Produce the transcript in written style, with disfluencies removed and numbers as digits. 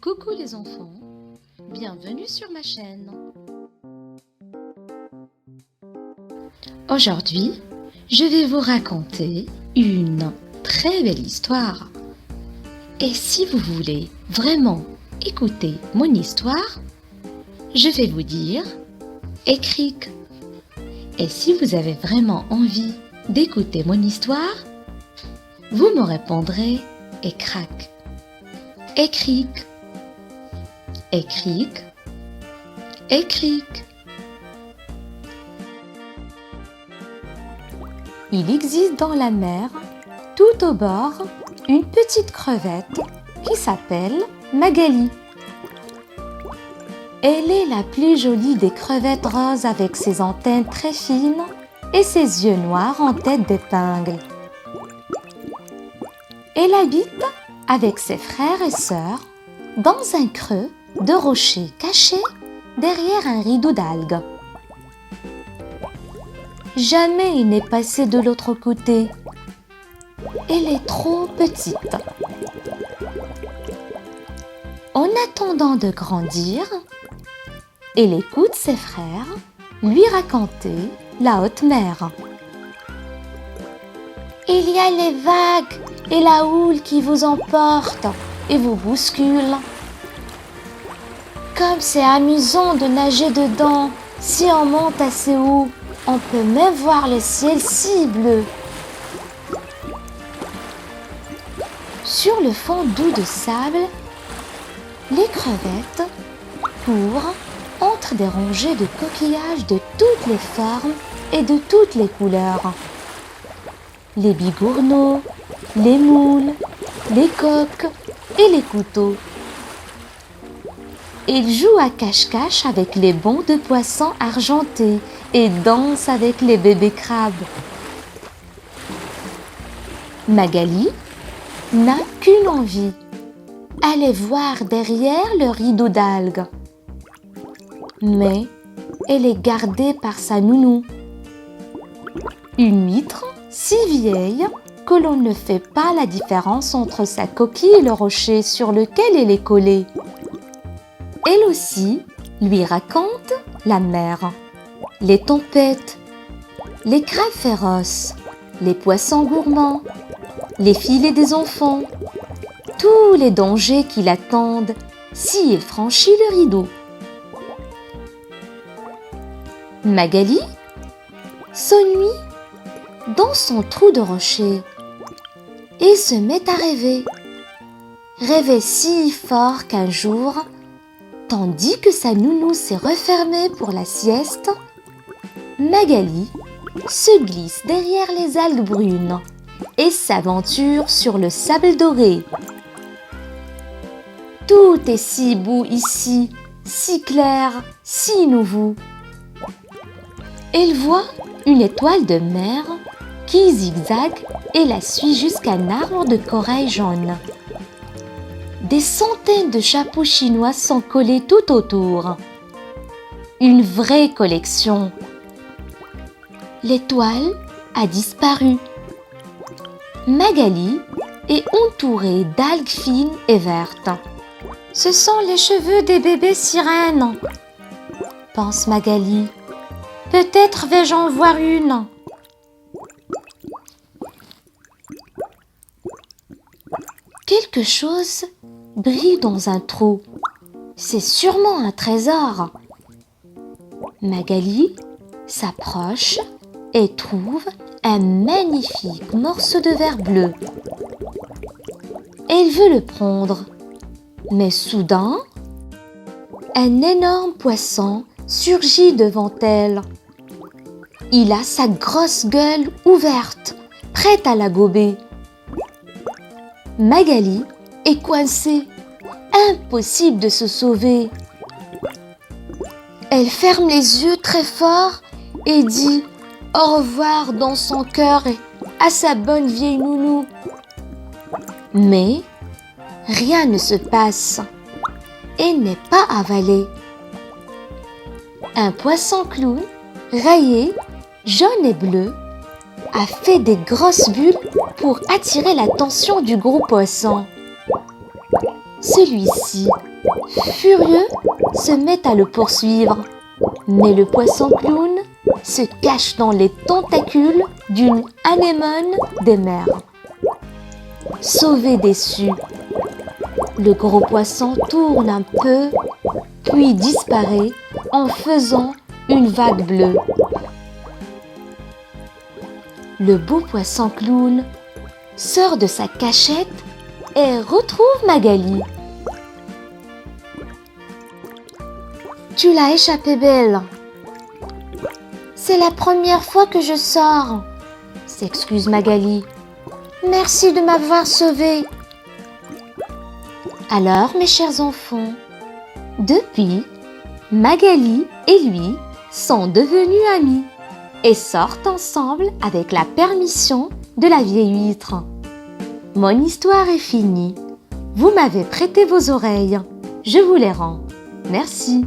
Coucou les enfants, bienvenue sur ma chaîne. Aujourd'hui, je vais vous raconter une très belle histoire. Et si vous voulez vraiment écouter mon histoire, je vais vous dire écrique. Et si vous avez vraiment envie d'écouter mon histoire, vous me répondrez écrac. Écrique. Écrique. Écrique. Il existe dans la mer, tout au bord, une petite crevette qui s'appelle Magali. Elle est la plus jolie des crevettes roses avec ses antennes très fines et ses yeux noirs en tête d'épingle. Elle habite avec ses frères et sœurs dans un creux de rochers cachés derrière un rideau d'algues. Jamais il n'est passé de l'autre côté. Elle est trop petite. En attendant de grandir, elle écoute ses frères lui raconter la haute mer. Il y a les vagues et la houle qui vous emportent et vous bousculent. Comme c'est amusant de nager dedans, si on monte assez haut, on peut même voir le ciel si bleu. Sur le fond doux de sable, les crevettes courent entre des rangées de coquillages de toutes les formes et de toutes les couleurs. Les bigourneaux, les moules, les coques et les couteaux. Ils jouent à cache-cache avec les bancs de poissons argentés et dansent avec les bébés crabes. Magali n'a qu'une envie, aller voir derrière le rideau d'algues. Mais elle est gardée par sa nounou, une huître si vieille que l'on ne fait pas la différence entre sa coquille et le rocher sur lequel elle est collée. Elle aussi lui raconte la mer, les tempêtes, les crabes féroces, les poissons gourmands, les filets des enfants, tous les dangers qui l'attendent s'il franchit le rideau. Magali s'ennuie dans son trou de rocher et se met à rêver. Rêver si fort qu'un jour, tandis que sa nounou s'est refermée pour la sieste, Magali se glisse derrière les algues brunes et s'aventure sur le sable doré. Tout est si beau ici, si clair, si nouveau. Elle voit une étoile de mer qui zigzague et la suit jusqu'à un arbre de corail jaune. Des centaines de chapeaux chinois sont collés tout autour. Une vraie collection. L'étoile a disparu. Magali est entourée d'algues fines et vertes. Ce sont les cheveux des bébés sirènes, pense Magali. Peut-être vais-je en voir une. Quelque chose brille dans un trou. C'est sûrement un trésor. Magali s'approche et trouve un magnifique morceau de verre bleu. Elle veut le prendre, mais soudain, un énorme poisson surgit devant elle. Il a sa grosse gueule ouverte, prête à la gober. Magali est coincée, impossible de se sauver. Elle ferme les yeux très fort et dit au revoir dans son cœur à sa bonne vieille nounou. Mais rien ne se passe. Elle n'est pas avalée. Un poisson clown, rayé, jaune et bleu, a fait des grosses bulles pour attirer l'attention du gros poisson. Celui-ci, furieux, se met à le poursuivre. Mais le poisson clown se cache dans les tentacules d'une anémone des mers. Sauvé déçu, le gros poisson tourne un peu, puis disparaît en faisant une vague bleue. Le beau poisson clown sort de sa cachette et retrouve Magali. Tu l'as échappé belle. C'est la première fois que je sors, s'excuse Magali. Merci de m'avoir sauvée. Alors, mes chers enfants, depuis, Magali et lui sont devenus amis et sortent ensemble avec la permission de la vieille huître. Mon histoire est finie. Vous m'avez prêté vos oreilles. Je vous les rends. Merci.